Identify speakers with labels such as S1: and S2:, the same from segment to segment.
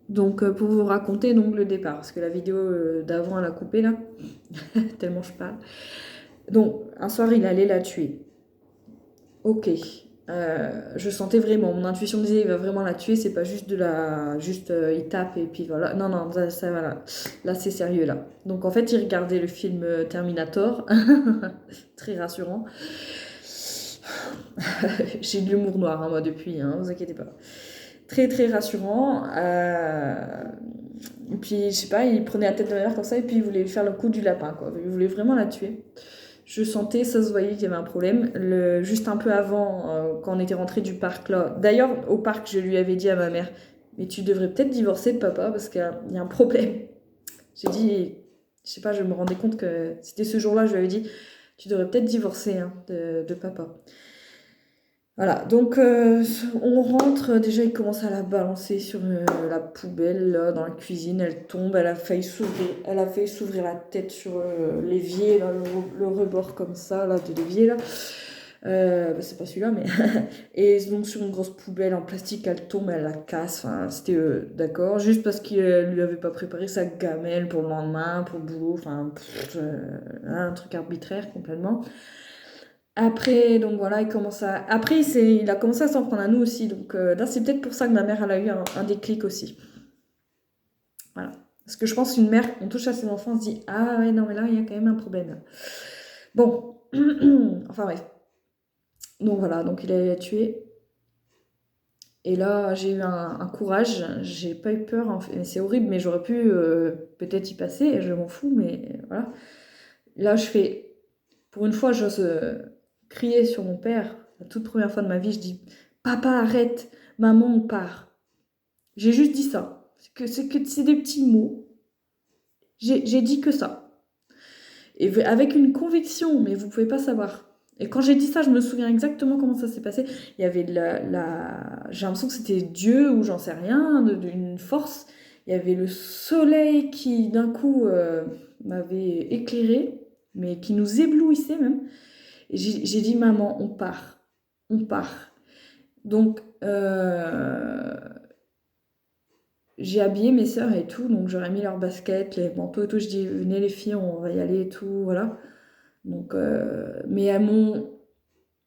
S1: Donc, pour vous raconter donc le départ, parce que la vidéo d'avant, elle a coupé là, tellement je parle. Donc, un soir, il allait la tuer. Ok. Je sentais vraiment, mon intuition me disait, il va vraiment la tuer, c'est pas juste de la. Juste, il tape et puis voilà. Non, non, ça voilà. Là, c'est sérieux là. Donc, en fait, il regardait le film Terminator, très rassurant. J'ai de l'humour noir, hein, moi, depuis, hein, vous inquiétez pas. Très, très rassurant. Et puis, je sais pas, il prenait la tête de ma mère comme ça et puis il voulait lui faire le coup du lapin, quoi. Il voulait vraiment la tuer. Je sentais, ça se voyait qu'il y avait un problème. Juste un peu avant, quand on était rentré du parc là. D'ailleurs, au parc, je lui avais dit à ma mère, mais tu devrais peut-être divorcer de papa parce qu'il y a un problème. J'ai dit, je sais pas, je me rendais compte que c'était ce jour-là, je lui avais dit, tu devrais peut-être divorcer hein, de papa. Voilà, donc on rentre, déjà il commence à la balancer sur la poubelle là, dans la cuisine, elle tombe, elle a failli s'ouvrir la tête sur l'évier, là, le rebord comme ça, là, de l'évier là. Bah, c'est pas celui-là, mais. Et donc sur une grosse poubelle en plastique, elle tombe, elle la casse, enfin, c'était d'accord, juste parce qu'il lui avait pas préparé sa gamelle pour le lendemain, pour le boulot, enfin, un truc arbitraire complètement. Après, donc voilà, il commence à. Après, il a commencé à s'en prendre à nous aussi. Donc là, c'est peut-être pour ça que ma mère, elle a eu un déclic aussi. Voilà. Parce que je pense qu'une mère, on touche à ses enfants, on se dit ah ouais, non, mais là, il y a quand même un problème. Bon. Enfin, bref. Donc voilà, donc il a tué. Et là, j'ai eu un courage. J'ai pas eu peur. En fait. C'est horrible, mais j'aurais pu peut-être y passer. Et je m'en fous, mais voilà. Là, je fais. Pour une fois, j'ose crier sur mon père. La toute première fois de ma vie, je dis papa, arrête, maman, on part. J'ai juste dit ça. C'est des petits mots. J'ai dit que ça. Et avec une conviction, mais vous pouvez pas savoir. Et quand j'ai dit ça, je me souviens exactement comment ça s'est passé. Il y avait j'ai l'impression que c'était Dieu ou j'en sais rien, d'une force. Il y avait le soleil qui d'un coup m'avait éclairé, mais qui nous éblouissait même. Et j'ai dit maman, on part. On part. Donc, j'ai habillé mes sœurs et tout, donc j'aurais mis leurs baskets, les manteaux et tout. Je dis, venez les filles, on va y aller et tout, voilà. Donc, mais elles m'ont.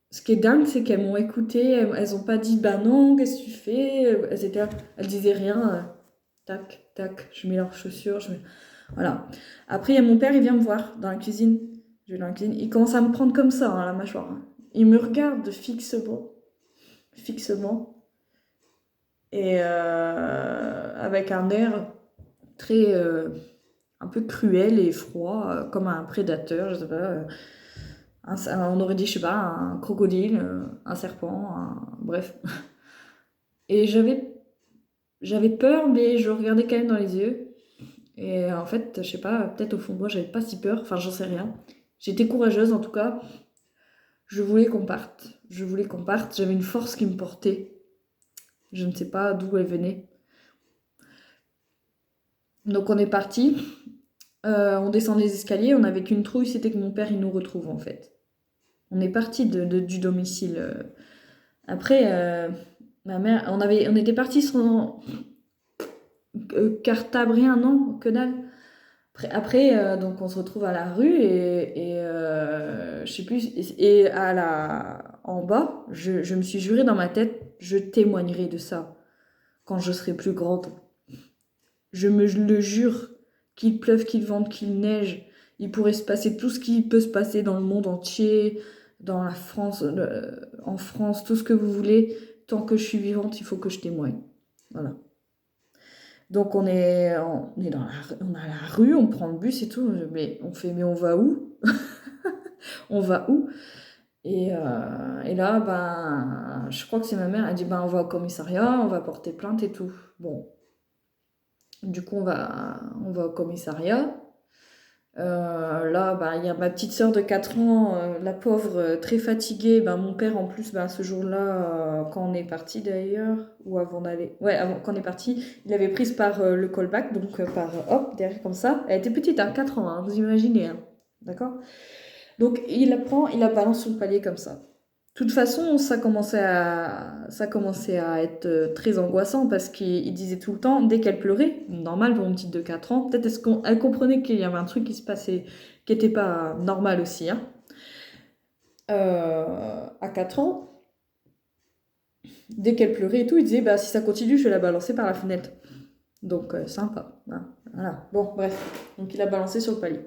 S1: Ce qui est dingue, c'est qu'elles m'ont écouté, elles ont pas dit, bah non, qu'est-ce que tu fais? Elles étaient là, elles disaient rien. Tac, tac, je mets leurs chaussures, Voilà. Après, il y a mon père, il vient me voir dans la cuisine. Je vais dans la cuisine, il commence à me prendre comme ça, hein, la mâchoire. Hein. Il me regarde fixement, fixement. Et avec un air très un peu cruel et froid, comme un prédateur, je sais pas. On aurait dit, je sais pas, un crocodile, un serpent, bref. Et j'avais peur, mais je le regardais quand même dans les yeux. Et en fait, je sais pas, peut-être au fond de moi, j'avais pas si peur, enfin, j'en sais rien. J'étais courageuse en tout cas. Je voulais qu'on parte. Je voulais qu'on parte. J'avais une force qui me portait. Je ne sais pas d'où elle venait. Donc on est parti. On descend les escaliers, on n'avait qu'une trouille, c'était que mon père il nous retrouve en fait. On est parti du domicile. Après, ma mère, on était parti sans cartable, rien, non, que dalle. Après, donc on se retrouve à la rue et je sais plus, et en bas, je me suis juré dans ma tête, je témoignerai de ça quand je serai plus grande. Je me le jure, qu'il pleuve, qu'il vente, qu'il neige, il pourrait se passer tout ce qui peut se passer dans le monde entier, dans la France, en France, tout ce que vous voulez. Tant que je suis vivante, il faut que je témoigne. Voilà. Donc on est on a la rue, on prend le bus et tout, mais mais on va où? On va où? Et là, ben, je crois que c'est ma mère, elle dit, ben, on va au commissariat, on va porter plainte et tout. Bon, du coup, on va au commissariat. Là, bah, il y a ma petite sœur de 4 ans, la pauvre, très fatiguée. Ben, mon père, en plus, ben, ce jour-là, quand on est parti d'ailleurs, ou avant d'aller. Ouais, avant, quand on est parti, il avait prise par le callback, donc par hop, derrière comme ça. Elle était petite, hein, 4 ans, hein, vous imaginez. Hein, d'accord? Donc, il la prend, il la balance sur le palier comme ça. toute façon, ça commençait à être très angoissant parce qu'il disait tout le temps, dès qu'elle pleurait, normal pour une petite de 4 ans, peut-être est-ce qu'elle comprenait qu'il y avait un truc qui se passait qui n'était pas normal aussi, hein. À 4 ans, dès qu'elle pleurait et tout, il disait, bah, si ça continue, je vais la balancer par la fenêtre. Donc, sympa, hein. Voilà. Bon, bref. Donc, il a balancé sur le palier.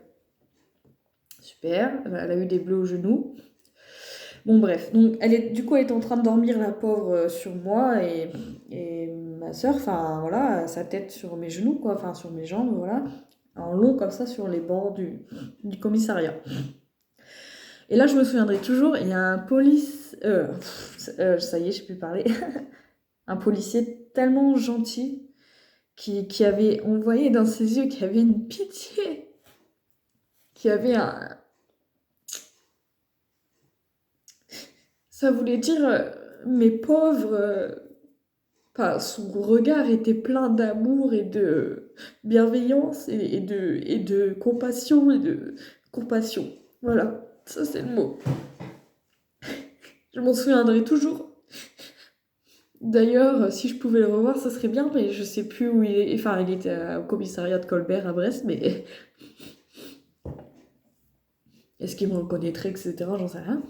S1: Super. Elle a eu des bleus au genou. Bon, bref. Donc, du coup, elle est en train de dormir, la pauvre, sur moi et ma soeur, enfin, voilà, sa tête sur mes genoux, quoi, enfin, sur mes jambes, voilà, en long, comme ça, sur les bancs du commissariat. Et là, je me souviendrai toujours, il y a un ça y est, je peux plus parler. Un policier tellement gentil qui avait, on voyait dans ses yeux qu'il y avait une pitié, qu'il y avait un... Ça voulait dire, mes pauvres... Enfin, son regard était plein d'amour et de bienveillance et de compassion et de compassion. Voilà, ça c'est le mot. Je m'en souviendrai toujours. D'ailleurs, si je pouvais le revoir, ça serait bien, mais je sais plus où il est. Enfin, il était au commissariat de Colbert à Brest, mais est-ce qu'il me reconnaîtrait, etc. J'en sais rien.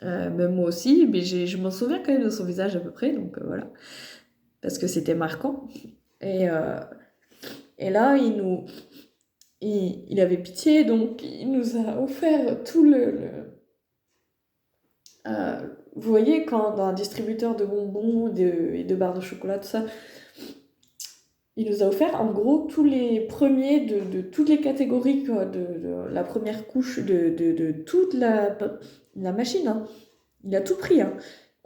S1: Même moi aussi, mais je m'en souviens quand même de son visage à peu près, donc voilà. Parce que c'était marquant. Et, euh, et là, il avait pitié, donc il nous a offert tout vous voyez, quand dans un distributeur de bonbons et de barres de chocolat, tout ça, il nous a offert en gros tous les premiers de toutes les catégories, quoi, de la première couche de toute la machine, hein. Il a tout pris, hein.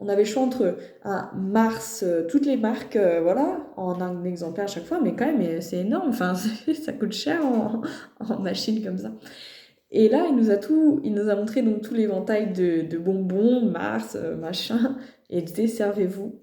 S1: On avait le choix entre un Mars, toutes les marques, voilà, en un exemplaire à chaque fois, mais quand même, c'est énorme. Enfin, ça coûte cher en machine comme ça. Et là, il nous a montré donc tout l'éventail de bonbons, Mars, machin, et il disait, servez-vous.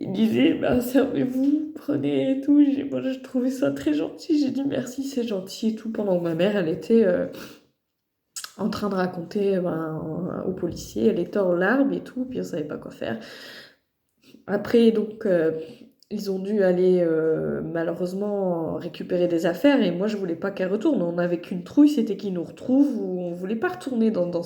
S1: Il disait, bah, servez-vous, prenez et tout. Moi, je trouvais ça très gentil. J'ai dit merci, c'est gentil et tout. Pendant que ma mère, elle était en train de raconter aux policiers, elle était en larmes et tout, puis on savait pas quoi faire. Après, donc, ils ont dû aller malheureusement récupérer des affaires et moi, je voulais pas qu'elle retourne. On n'avait qu'une trouille, c'était qu'ils nous retrouvent ou on voulait pas retourner dans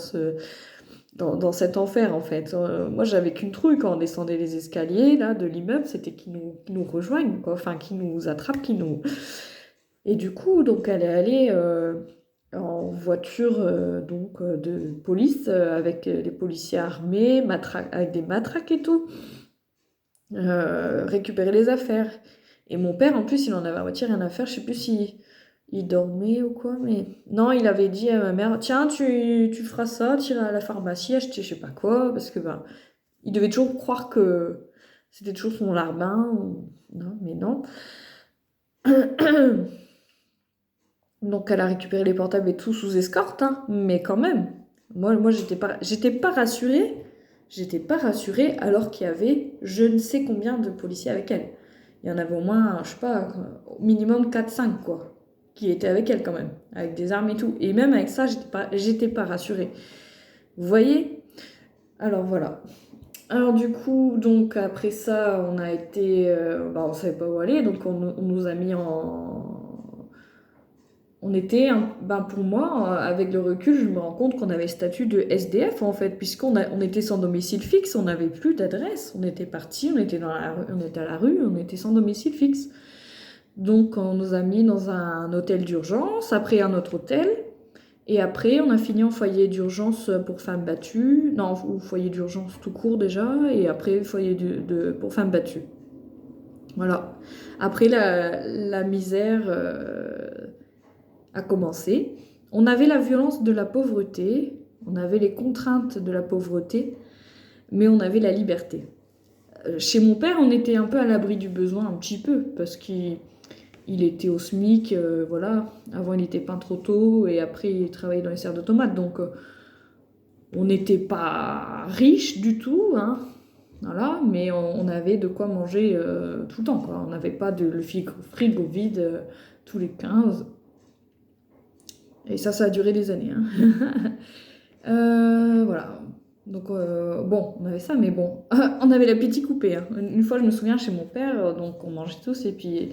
S1: cet enfer en fait. Moi j'avais qu'une trouille quand on descendait les escaliers là, de l'immeuble, c'était qu'ils nous rejoignent, quoi. Enfin qu'ils nous attrapent, qu'ils nous... Et du coup, donc elle est allée en voiture de police avec des policiers armés, avec des matraques et tout, récupérer les affaires. Et mon père, en plus, il en avait à moitié rien à faire. Je sais plus si il dormait ou quoi, mais... Non, il avait dit à ma mère, tiens, tu feras ça, tu iras à la pharmacie, acheter je sais pas quoi, parce que, ben, il devait toujours croire que c'était toujours son larbin. Non, mais non. Donc, elle a récupéré les portables et tout sous escorte, hein, mais quand même. Moi j'étais pas rassurée. J'étais pas rassurée alors qu'il y avait je ne sais combien de policiers avec elle. Il y en avait au moins, je sais pas, au minimum 4-5, quoi, qui étaient avec elle quand même, avec des armes et tout. Et même avec ça, j'étais pas rassurée. Vous voyez? Alors voilà. Alors du coup, donc après ça, on a été... on savait pas où aller, donc on nous a mis en... On était, pour moi, avec le recul, je me rends compte qu'on avait statut de SDF en fait, on était sans domicile fixe, on n'avait plus d'adresse. On était parti, on était on était à la rue, on était sans domicile fixe. Donc on nous a mis dans un hôtel d'urgence, après un autre hôtel, et après on a fini en foyer d'urgence pour femmes battues, non, ou foyer d'urgence tout court déjà, et après foyer pour femmes battues. Voilà. Après la misère a commencé. On avait la violence de la pauvreté, on avait les contraintes de la pauvreté, mais on avait la liberté. Chez mon père, on était un peu à l'abri du besoin, un petit peu, parce qu'il était au SMIC, voilà. Avant, il était peintre auto, et après, il travaillait dans les serres de tomates, donc on n'était pas riche du tout, hein. Voilà, mais on avait de quoi manger tout le temps, quoi. On n'avait pas le frigo vide tous les 15. Et ça a duré des années, hein. Voilà. Donc, bon, on avait ça, mais bon, on avait l'appétit coupé, hein. Une fois, je me souviens, chez mon père, donc on mangeait tous, et puis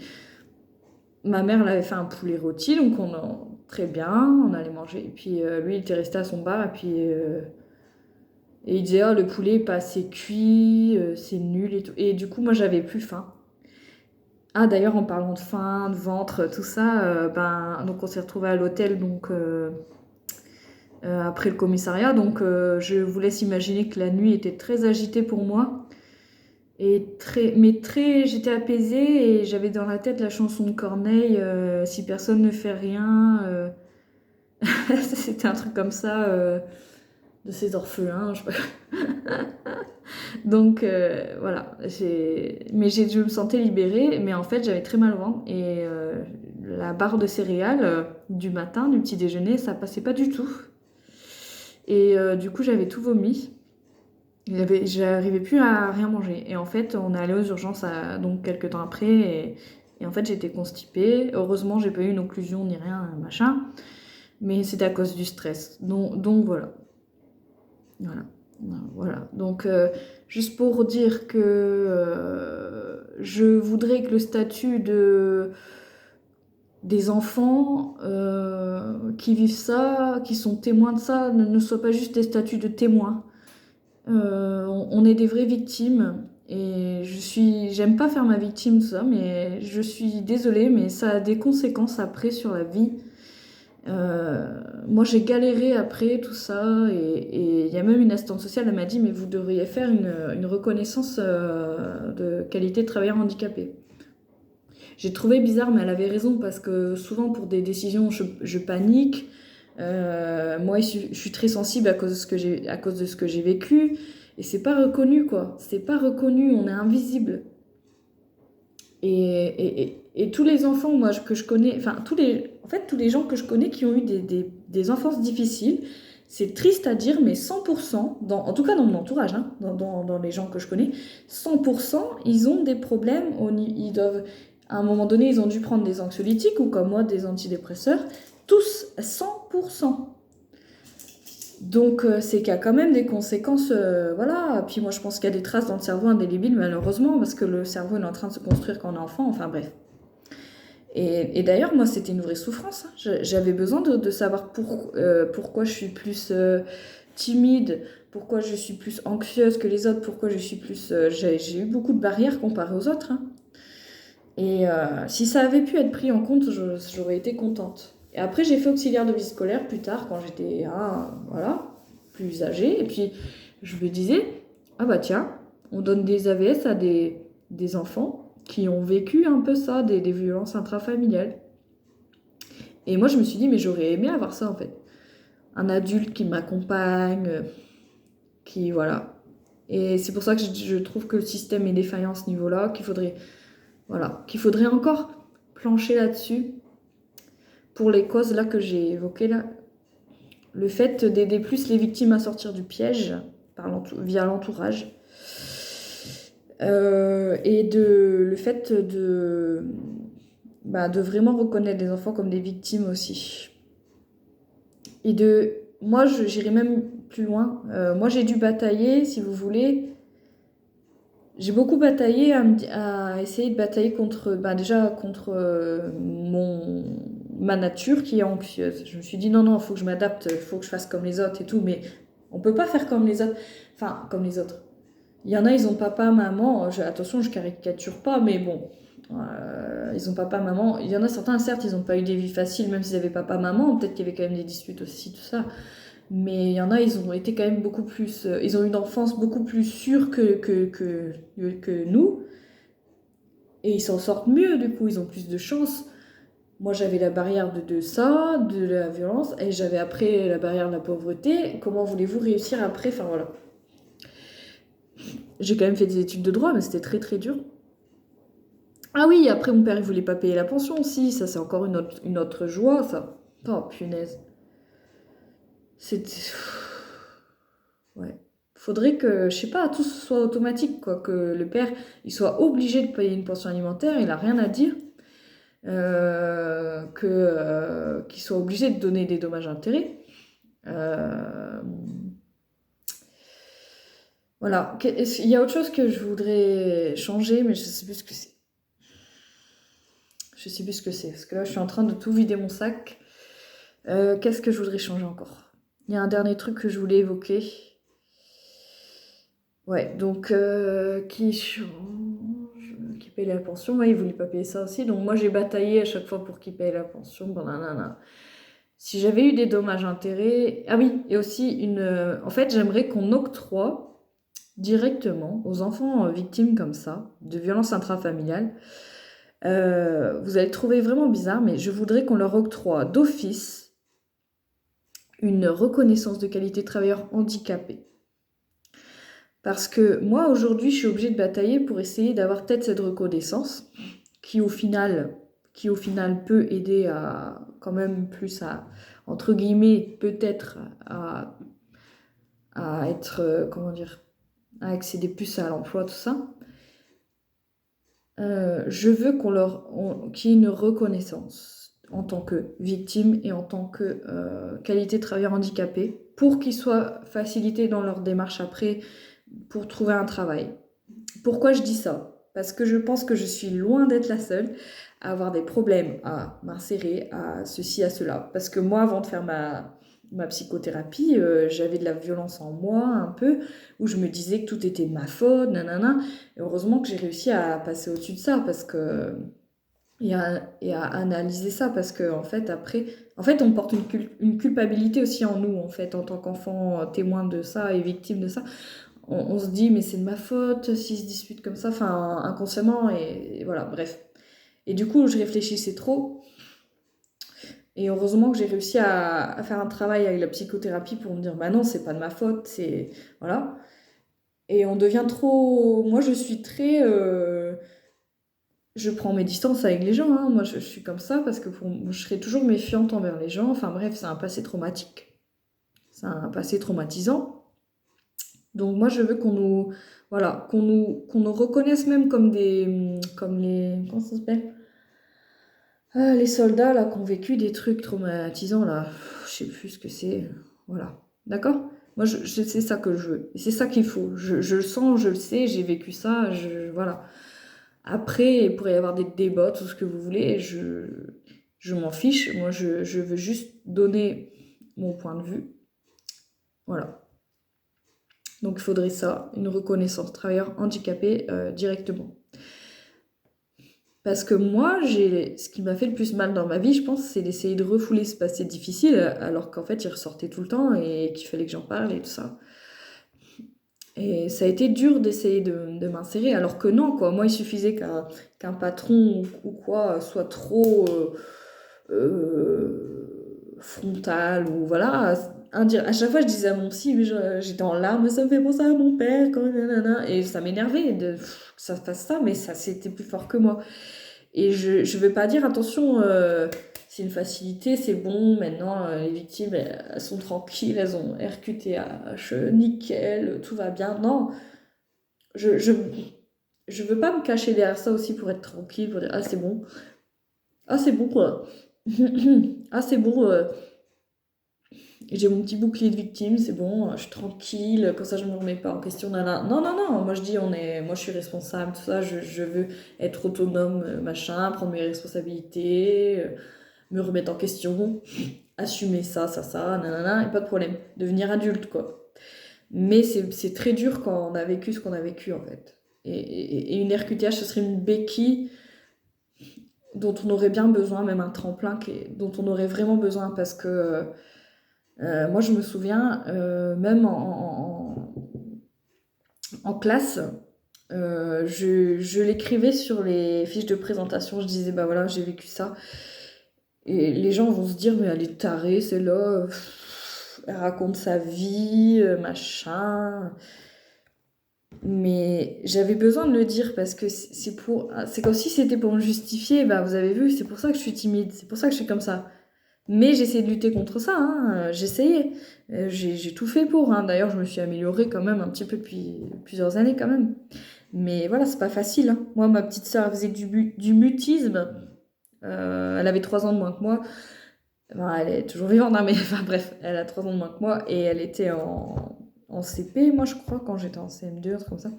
S1: ma mère, elle avait fait un poulet rôti, donc très bien, on allait manger. Et puis lui, il était resté à son bar, et puis et il disait, oh, le poulet est pas assez cuit, c'est nul et tout. Et du coup, moi, j'avais plus faim. Ah, d'ailleurs, en parlant de faim, de ventre, tout ça, donc on s'est retrouvés à l'hôtel, donc après le commissariat. Donc, je vous laisse imaginer que la nuit était très agitée pour moi. J'étais apaisée et j'avais dans la tête la chanson de Corneille, si personne ne fait rien. C'était un truc comme ça, de ces orphelins, je sais pas. Donc voilà, je me sentais libérée, mais en fait j'avais très mal au ventre et la barre de céréales du matin, du petit déjeuner, ça passait pas du tout. Et du coup j'avais tout vomi. J'arrivais plus à rien manger. Et en fait on est allé aux urgences donc quelques temps après et en fait j'étais constipée. Heureusement j'ai pas eu une occlusion ni rien, machin. Mais c'était à cause du stress. Donc voilà. Voilà. Donc, juste pour dire que je voudrais que le statut des enfants qui vivent ça, qui sont témoins de ça, ne soit pas juste des statuts de témoins. On est des vraies victimes. Et j'aime pas faire ma victime, tout ça, mais je suis désolée, mais ça a des conséquences après sur la vie. Moi j'ai galéré après tout ça et il y a même une assistante sociale, elle m'a dit mais vous devriez faire une reconnaissance de qualité de travailleur handicapé. J'ai trouvé bizarre mais elle avait raison parce que souvent pour des décisions je panique. Moi je suis très sensible à cause de ce que j'ai vécu et c'est pas reconnu quoi, c'est pas reconnu, on est invisible. Et tous les enfants moi, que je connais, enfin tous les gens que je connais qui ont eu des enfances difficiles, c'est triste à dire, mais 100%, en tout cas dans mon entourage, hein, dans les gens que je connais, 100%, ils ont des problèmes, à un moment donné, ils ont dû prendre des anxiolytiques ou comme moi, des antidépresseurs, tous, 100%. Donc c'est qu'il y a quand même des conséquences, voilà. Puis moi je pense qu'il y a des traces dans le cerveau indélébiles malheureusement parce que le cerveau est en train de se construire quand on est enfant, enfin bref. Et d'ailleurs moi c'était une vraie souffrance, hein. J'avais besoin de savoir pourquoi je suis plus timide, pourquoi je suis plus anxieuse que les autres, pourquoi je suis plus... j'ai eu beaucoup de barrières comparées aux autres, hein. Et si ça avait pu être pris en compte, j'aurais été contente. Et après, j'ai fait auxiliaire de vie scolaire plus tard, quand j'étais voilà, plus âgée. Et puis, je me disais, ah bah tiens, on donne des AVS à des enfants qui ont vécu un peu ça, des violences intrafamiliales. Et moi, je me suis dit, mais j'aurais aimé avoir ça, en fait. Un adulte qui m'accompagne, qui, voilà. Et c'est pour ça que je trouve que le système est défaillant à ce niveau-là, qu'il faudrait encore plancher là-dessus pour les causes là que j'ai évoquées là. Le fait d'aider plus les victimes à sortir du piège via l'entourage. Et le fait de vraiment reconnaître les enfants comme des victimes aussi. Et moi, j'irai même plus loin. Moi, j'ai dû batailler, si vous voulez. J'ai beaucoup bataillé à essayer de batailler contre ma nature qui est anxieuse. Je me suis dit non, il faut que je m'adapte, il faut que je fasse comme les autres et tout, mais on peut pas faire comme les autres. Enfin, comme les autres. Il y en a, ils ont papa, maman. Attention, je caricature pas, mais bon. Ils ont papa, maman. Il y en a certains, certes, ils n'ont pas eu des vies faciles, même s'ils avaient papa, maman. Peut-être qu'il y avait quand même des disputes aussi, tout ça. Mais il y en a, ils ont été quand même beaucoup plus... ils ont eu une enfance beaucoup plus sûre que nous. Et ils s'en sortent mieux, du coup, ils ont plus de chance. Moi, j'avais la barrière de la violence, et j'avais après la barrière de la pauvreté. Comment voulez-vous réussir après? Enfin, voilà. J'ai quand même fait des études de droit, mais c'était très, très dur. Ah oui, après, mon père, il voulait pas payer la pension aussi. Ça, c'est encore une autre joie, ça. Oh, punaise. C'était... Ouais. faudrait que, je sais pas, tout soit automatique, quoi, que le père, il soit obligé de payer une pension alimentaire, il a rien à dire, qu'il soit obligé de donner des dommages-intérêts. Euh, voilà. Il y a autre chose que je voudrais changer, mais je sais plus ce que c'est. Je sais plus ce que c'est, parce que là, je suis en train de tout vider mon sac. Qu'est-ce que je voudrais changer encore? Il y a un dernier truc que je voulais évoquer. Ouais, donc qui change, qui paye la pension, ouais, il voulait pas payer ça aussi, donc moi j'ai bataillé à chaque fois pour qu'il paye la pension, nanana. Si j'avais eu des dommages-intérêts, ah oui, et aussi en fait j'aimerais qu'on octroie directement aux enfants victimes comme ça, de violences intrafamiliales, vous allez le trouver vraiment bizarre, mais je voudrais qu'on leur octroie d'office une reconnaissance de qualité de travailleur handicapé. Parce que moi, aujourd'hui, je suis obligée de batailler pour essayer d'avoir peut-être cette reconnaissance qui, au final, peut aider à, quand même plus à, entre guillemets, peut-être à être, comment dire, à accéder plus à l'emploi, tout ça. Je veux qu'il y ait une reconnaissance en tant que victime et en tant que qualité de travailleur handicapé pour qu'ils soient facilités dans leur démarche après pour trouver un travail. Pourquoi je dis ça? Parce que je pense que je suis loin d'être la seule à avoir des problèmes à m'insérer, à ceci, à cela. Parce que moi, avant de faire ma psychothérapie, j'avais de la violence en moi un peu, où je me disais que tout était de ma faute, nanana. Et heureusement que j'ai réussi à passer au-dessus de ça, parce que et à analyser ça, parce que en fait, après, en fait, on porte une culpabilité aussi en nous, en fait, en tant qu'enfant témoin de ça et victime de ça. On se dit, mais c'est de ma faute s'ils se disputent comme ça, enfin, inconsciemment, et voilà, bref. Et du coup, je réfléchissais trop. Et heureusement que j'ai réussi à faire un travail avec la psychothérapie pour me dire, bah non, c'est pas de ma faute, c'est. Voilà. Et on devient trop. Moi, je suis très. Je prends mes distances avec les gens, hein. Moi, je suis comme ça parce que je serai toujours méfiante envers les gens. Enfin, bref, c'est un passé traumatique. C'est un passé traumatisant. Donc, moi, je veux qu'on nous. Voilà, qu'on nous reconnaisse même comme des. Comme les. Comment ça s'appelle? Ah, les soldats là qui ont vécu des trucs traumatisants là, je sais plus ce que c'est. Voilà. D'accord? Moi c'est ça que je veux. Et c'est ça qu'il faut. Je le sens, je le sais, j'ai vécu ça, voilà. Après, il pourrait y avoir des débats, tout ce que vous voulez, je m'en fiche. Moi je veux juste donner mon point de vue. Voilà. Donc il faudrait ça, une reconnaissance travailleur handicapé directement. Parce que moi, ce qui m'a fait le plus mal dans ma vie, je pense, c'est d'essayer de refouler ce passé difficile, alors qu'en fait, il ressortait tout le temps et qu'il fallait que j'en parle et tout ça. Et ça a été dur d'essayer de m'insérer, alors que non, quoi. Moi, il suffisait qu'un patron ou quoi soit trop frontal, ou voilà. À chaque fois, je disais à mon psy, mais j'étais en larmes, ça me fait penser à mon père, quand nanana. Et ça m'énervait que ça fasse ça, mais ça, c'était plus fort que moi. Et je ne veux pas dire, attention, c'est une facilité, c'est bon, maintenant les victimes, elles sont tranquilles, elles ont RQTH, nickel, tout va bien. Non, je veux pas me cacher derrière ça aussi pour être tranquille, pour dire, ah c'est bon, quoi. Ah c'est bon, j'ai mon petit bouclier de victime, c'est bon, je suis tranquille, comme ça je me remets pas en question. Nana. Non, non, non, moi je dis, moi je suis responsable, tout ça, je veux être autonome, machin, prendre mes responsabilités, me remettre en question, assumer ça, nanana, et pas de problème, devenir adulte, quoi. Mais c'est très dur quand on a vécu ce qu'on a vécu, en fait. Et une RQTH, ce serait une béquille dont on aurait bien besoin, même un tremplin dont on aurait vraiment besoin, parce que moi, je me souviens, même en classe, je l'écrivais sur les fiches de présentation. Je disais, bah voilà, j'ai vécu ça. Et les gens vont se dire, mais elle est tarée, celle-là. Elle raconte sa vie, machin. Mais j'avais besoin de le dire parce que c'est comme si c'était pour me justifier. Bah, vous avez vu, c'est pour ça que je suis timide, c'est pour ça que je suis comme ça. Mais j'essayais de lutter contre ça, hein, j'essayais. J'ai tout fait pour, hein. D'ailleurs, je me suis améliorée quand même un petit peu depuis plusieurs années quand même. Mais voilà, c'est pas facile, hein. Moi, ma petite sœur, elle faisait du mutisme. Elle avait 3 ans de moins que moi. Enfin, elle est toujours vivante, hein, mais enfin bref, elle a 3 ans de moins que moi et elle était en CP, moi je crois, quand j'étais en CM2, un truc comme ça.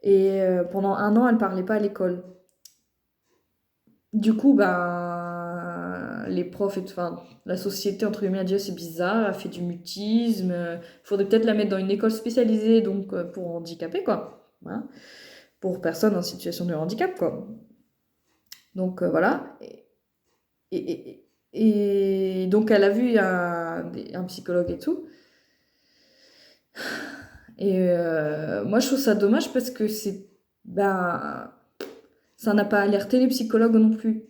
S1: Et pendant 1 an, elle parlait pas à l'école. Du coup, ben, les profs et tout, enfin, la société, entre guillemets, a dit, ah, c'est bizarre, elle fait du mutisme, faudrait peut-être la mettre dans une école spécialisée, donc pour handicapés, quoi. Voilà. Pour personnes en situation de handicap, quoi. Donc voilà. Et, et donc elle a vu un psychologue et tout. Et moi, je trouve ça dommage parce que ben, ça n'a pas alerté les psychologues non plus.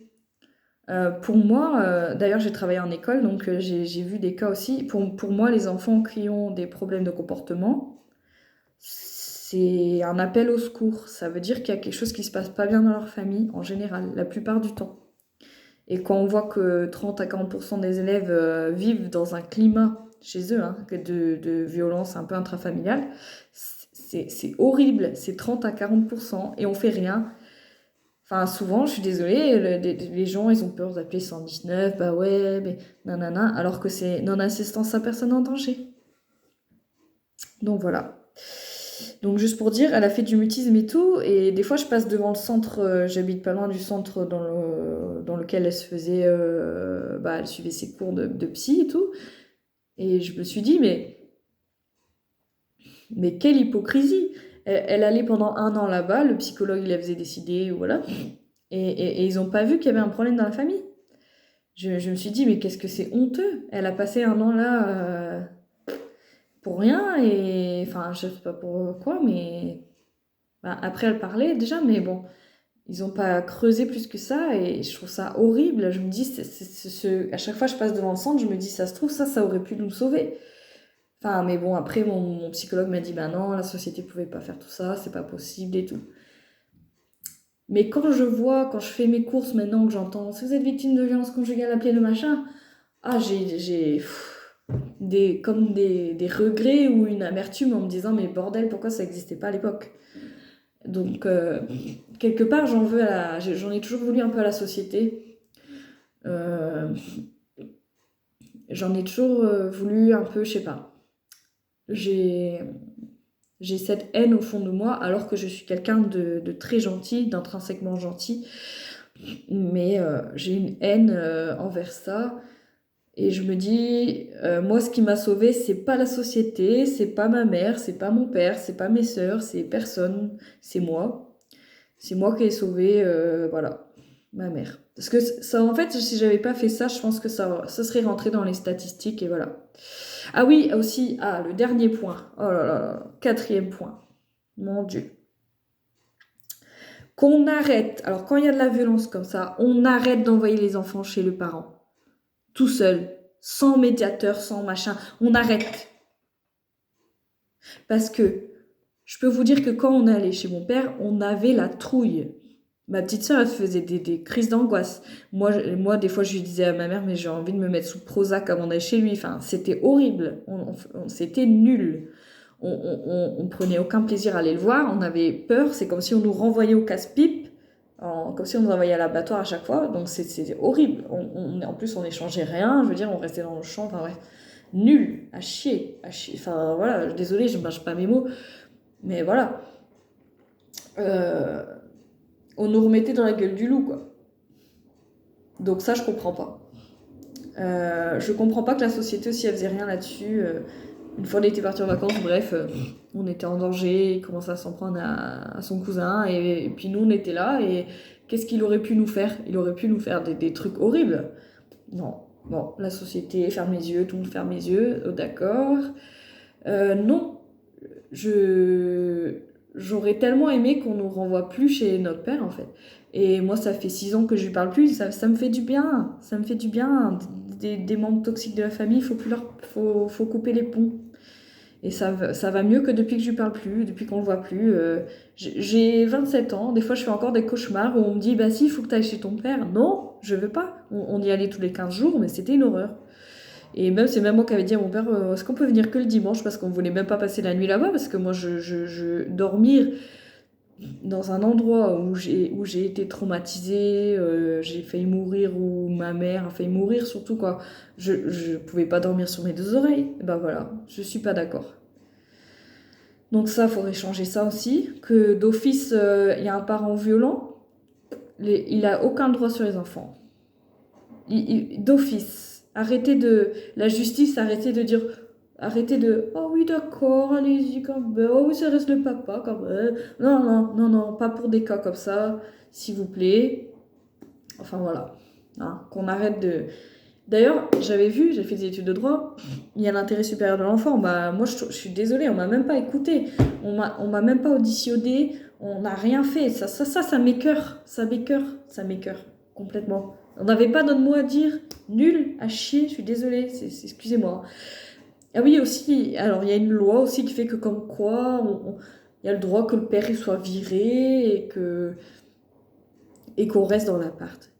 S1: Pour moi, d'ailleurs, j'ai travaillé en école, donc j'ai vu des cas aussi. Pour moi, les enfants qui ont des problèmes de comportement, c'est un appel au secours. Ça veut dire qu'il y a quelque chose qui se passe pas bien dans leur famille, en général, la plupart du temps. Et quand on voit que 30 à 40% des élèves vivent dans un climat chez eux, hein, de violence un peu intrafamiliale, c'est horrible. C'est 30 à 40% et on fait rien. Enfin, souvent, je suis désolée, les gens, ils ont peur d'appeler 119, bah ouais, mais nanana, alors que c'est non-assistance à personne en danger. Donc voilà. Donc juste pour dire, elle a fait du mutisme et tout, et des fois je passe devant le centre, j'habite pas loin du centre dans lequel elle se faisait, bah, elle suivait ses cours de psy et tout, et je me suis dit, mais quelle hypocrisie! Elle allait pendant 1 an là-bas, le psychologue il la faisait décider, voilà, et ils ont pas vu qu'il y avait un problème dans la famille. Je me suis dit, mais qu'est-ce que c'est honteux! Elle a passé 1 an là pour rien, et enfin, je sais pas pourquoi, mais bah, après elle parlait déjà, mais bon, ils ont pas creusé plus que ça, et je trouve ça horrible. Je me dis, à chaque fois que je passe devant le centre, je me dis, ça se trouve, ça aurait pu nous sauver. Enfin, mais bon, après, mon psychologue m'a dit, ben non, la société pouvait pas faire tout ça, c'est pas possible et tout. Mais quand je fais mes courses maintenant, que j'entends, si vous êtes victime de violence conjugale, appelez le machin, ah, j'ai comme des regrets ou une amertume en me disant, mais bordel, pourquoi ça n'existait pas à l'époque? Donc, quelque part, j'en ai toujours voulu un peu à la société. J'en ai toujours voulu un peu, je sais pas. J'ai cette haine au fond de moi, alors que je suis quelqu'un de très gentil, d'intrinsèquement gentil. Mais j'ai une haine envers ça. Et je me dis, moi, ce qui m'a sauvée, c'est pas la société, c'est pas ma mère, c'est pas mon père, c'est pas mes sœurs, c'est personne, c'est moi. C'est moi qui ai sauvé, voilà, ma mère. Parce que ça, en fait, si j'avais pas fait ça, je pense que ça serait rentré dans les statistiques et voilà. Ah oui, aussi, le dernier point. Oh là là là, 4e point. Mon Dieu. Qu'on arrête, alors quand il y a de la violence comme ça, on arrête d'envoyer les enfants chez le parent. Tout seul, sans médiateur, sans machin. On arrête. Parce que je peux vous dire que quand on est allé chez mon père, on avait la trouille. Ma petite sœur, elle faisait des crises d'angoisse. Moi, des fois, je lui disais à ma mère, mais j'ai envie de me mettre sous Prozac avant d'aller chez lui. Enfin, c'était horrible. C'était nul. On prenait aucun plaisir à aller le voir. On avait peur. C'est comme si on nous renvoyait au casse-pipe. Comme si on nous envoyait à l'abattoir à chaque fois. Donc, c'était horrible. En plus, on n'échangeait rien. Je veux dire, on restait dans le champ. Enfin, bref. Nul. À chier. À chier. Enfin, voilà. Désolée, je ne mâche pas mes mots. Mais voilà. On nous remettait dans la gueule du loup, quoi. Donc ça, je comprends pas. Je comprends pas que la société aussi, elle faisait rien là-dessus. Une fois on était parti en vacances, bref, on était en danger, il commençait à s'en prendre à son cousin, et puis nous, on était là, et qu'est-ce qu'il aurait pu nous faire? Il aurait pu nous faire des trucs horribles. Non, bon, la société, ferme les yeux, tout le monde ferme les yeux, d'accord. Non, j'aurais tellement aimé qu'on nous renvoie plus chez notre père, en fait. Et moi, ça fait 6 ans que je lui parle plus, ça me fait du bien, ça me fait du bien. Des membres toxiques de la famille, faut couper les ponts. Et ça va mieux que depuis que je lui parle plus, depuis qu'on le voit plus. J'ai 27 ans, des fois je fais encore des cauchemars où on me dit, bah si, il faut que tu ailles chez ton père. Non, je veux pas. On y allait tous les 15 jours, mais c'était une horreur. Et même, c'est même moi qui avais dit à mon père, est-ce qu'on peut venir que le dimanche parce qu'on voulait même pas passer la nuit là-bas, parce que moi, dormir dans un endroit où j'ai été traumatisée, j'ai failli mourir, ou ma mère a failli mourir surtout, quoi. Je pouvais pas dormir sur mes deux oreilles. Et ben voilà, je suis pas d'accord. Donc ça, faudrait changer ça aussi. Que d'office, il y a un parent violent, il a aucun droit sur les enfants. D'office. La justice, arrêtez de dire, arrêtez de, oh oui d'accord, allez-y quand même, oh oui ça reste le papa quand même. Non, non, non, non, pas pour des cas comme ça, s'il vous plaît. Enfin voilà, hein, qu'on arrête de... D'ailleurs, j'ai fait des études de droit, il y a l'intérêt supérieur de l'enfant. Bah, moi, je suis désolée, on m'a même pas écouté, on m'a même pas auditionné, on n'a rien fait. Ça m'écoeure, ça m'écoeure complètement. On n'avait pas notre mot à dire, nul, à chier, je suis désolée, excusez-moi. Ah oui, aussi, alors il y a une loi aussi qui fait que comme quoi, il y a le droit que le père il soit viré et qu'on reste dans l'appart.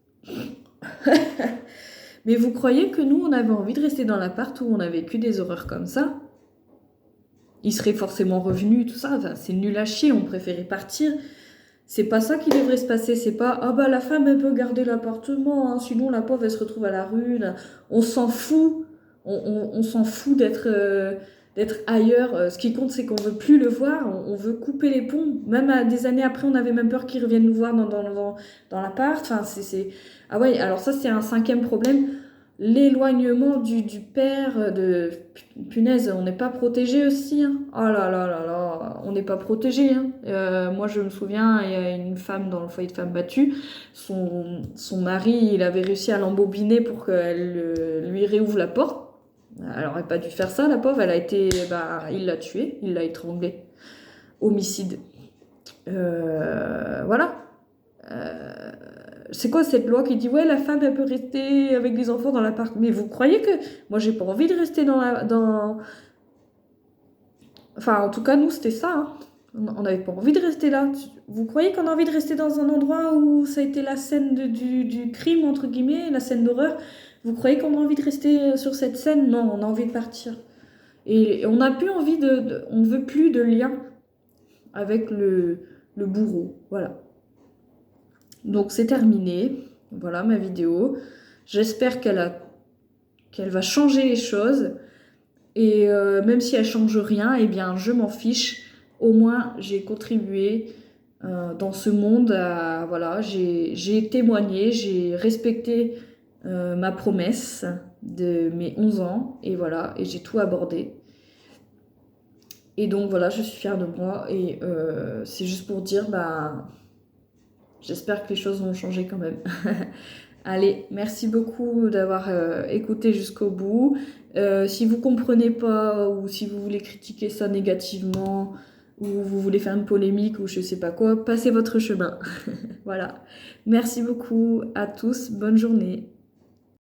S1: Mais vous croyez que nous, on avait envie de rester dans l'appart où on a vécu des horreurs comme ça? Il serait forcément revenu, tout ça. Enfin, c'est nul à chier, on préférait partir. C'est pas ça qui devrait se passer. C'est pas, ah bah la femme, elle peut garder l'appartement, hein, sinon la pauvre, elle se retrouve à la rue. Là. On s'en fout. On s'en fout d'être ailleurs. Ce qui compte, c'est qu'on veut plus le voir. On veut couper les ponts. Même des années après, on avait même peur qu'il revienne nous voir dans l'appart. Enfin, Ah ouais, alors ça, c'est un 5e problème. L'éloignement du père, punaise, on n'est pas protégé aussi. Hein. Oh là là là là, on n'est pas protégé. Hein. Moi, je me souviens, il y a une femme dans le foyer de femmes battues. Son mari, il avait réussi à l'embobiner pour qu'elle lui réouvre la porte. Elle aurait pas dû faire ça, la pauvre. Il l'a tuée, il l'a étranglée. Homicide. Voilà. C'est quoi cette loi qui dit ouais la femme elle peut rester avec des enfants dans l'appart? Mais vous croyez que moi j'ai pas envie de rester enfin en tout cas nous c'était ça, hein. On n'avait pas envie de rester là. Vous croyez qu'on a envie de rester dans un endroit où ça a été la scène du crime entre guillemets, la scène d'horreur? Vous croyez qu'on a envie de rester sur cette scène? Non, on a envie de partir. Et on n'a plus envie on veut plus de lien avec le bourreau, voilà. Donc c'est terminé, voilà ma vidéo. J'espère qu'elle va changer les choses. Et même si elle change rien, eh bien je m'en fiche. Au moins j'ai contribué dans ce monde. Voilà, j'ai témoigné, j'ai respecté ma promesse de mes 11 ans. Et voilà, et j'ai tout abordé. Et donc voilà, je suis fière de moi. Et c'est juste pour dire, j'espère que les choses vont changer quand même. Allez, merci beaucoup d'avoir écouté jusqu'au bout. Si vous comprenez pas ou si vous voulez critiquer ça négativement ou vous voulez faire une polémique ou je sais pas quoi, passez votre chemin. Voilà. Merci beaucoup à tous. Bonne journée.